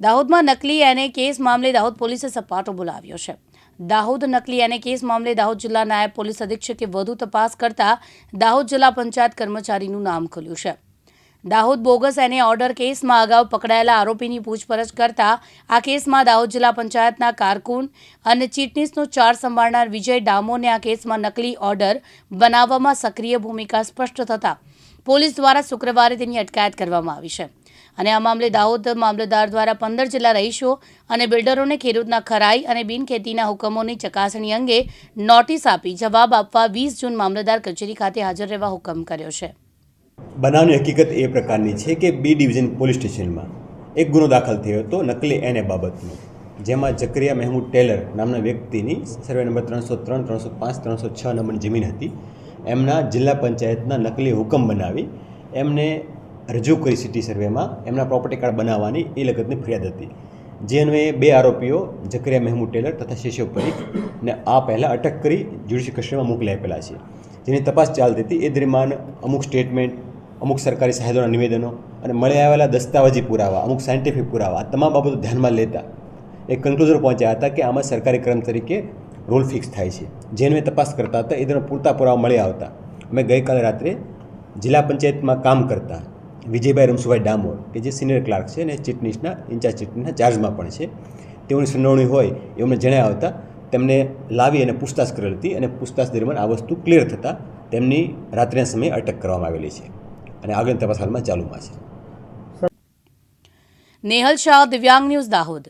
દાહોદમાં નકલી એને કેસ મામલે દાહોદ પોલીસે સપાટો બોલાવ્યો છે। દાહોદ નકલી એને કેસ મામલે દાહોદ જિલ્લા નાયબ પોલીસ અધિક્ષકે વધુ તપાસ કરતા દાહોદ જિલ્લા પંચાયત કર્મચારીનું નામ ખુલ્યું છે। દાહોદ બોગસ એને ઓર્ડર કેસમાં અગાઉ પકડાયેલા આરોપીની પૂછપરછ કરતા આ કેસમાં દાહોદ જિલ્લા પંચાયતના કારકુન અને ચીટનીસનો ચાર્જ સંભાળનાર વિજય ડામોરને આ કેસમાં નકલી ઓર્ડર બનાવવામાં સક્રિય ભૂમિકા સ્પષ્ટ થતા પોલીસ દ્વારા શુક્રવારે તેની અટકાયત કરવામાં આવી છે અને આ મામલે દાહોદ મામલતદાર દ્વારા 15 જિલ્લા રહીશો અને બિલ્ડરોને ખેડૂતના ખરાઈ અને બિનખેતીના હુકમોની ચકાસણી અંગે નોટિસ આપી જવાબ આપવા 20 જૂન મામલતદાર કચેરી ખાતે હાજર રહેવા હુકમ કર્યો છે। બનાવની હકીકત એ પ્રકારની છે કે બી ડિવિઝન પોલીસ સ્ટેશનમાં એક ગુનો દાખલ થયો હતો નકલી એને બાબતનો, જેમાં જકરિયા મહેમૂદ ટેલર નામના વ્યક્તિની સર્વે નંબર 303, 305, 306 નંબરની જમીન હતી। એમના જિલ્લા પંચાયતના નકલી હુકમ બનાવી એમને રજૂ કરી સિટી સર્વેમાં એમના પ્રોપર્ટી કાર્ડ બનાવવાની એ લગતની ફરિયાદ હતી, જે અન્વયે 2 આરોપીઓ જકરિયા મહેમૂદ ટેલર તથા શેષવ પરીખ ને આ પહેલાં અટક કરી જ્યુડિશિયલ કસ્ટડીમાં મોકલી આપેલા છે, જેની તપાસ ચાલતી હતી। એ દરમિયાન અમુક સ્ટેટમેન્ટ, અમુક સરકારી સાહેબોના નિવેદનો અને મળી આવેલા દસ્તાવેજી પુરાવા, અમુક સાયન્ટિફિક પુરાવા, આ તમામ બાબતો ધ્યાનમાં લેતા એક કન્ક્લુઝન પહોંચ્યા હતા કે આમાં સરકારી ક્રમ તરીકે રોલ ફિક્સ થાય છે, જેને તપાસ કરતા હતા। એ દરમિયાન પૂરતા પુરાવા મળી આવતા અમે ગઈકાલે રાત્રે જિલ્લા પંચાયતમાં કામ કરતા વિજયભાઈ રમસુભાઈ ડામોર કે જે સિનિયર ક્લાર્ક છે અને ચીટનીસના ઇન્ચાર્જ ચીટનીસના ચાર્જમાં પણ છે, તેઓની સંડોવણી હોય એ અમને જણાવ્યા હતા। તેમને લાવી અને પૂછતાછ કરેલ હતી અને પૂછતાછ દરમિયાન આ વસ્તુ ક્લિયર થતાં તેમની રાત્રિના સમયે અટક કરવામાં આવેલી છે અને આગળની તપાસ હાલમાં ચાલુમાં છે। નેહલ શાહ, દિવ્યાંગ ન્યૂઝ, દાહોદ।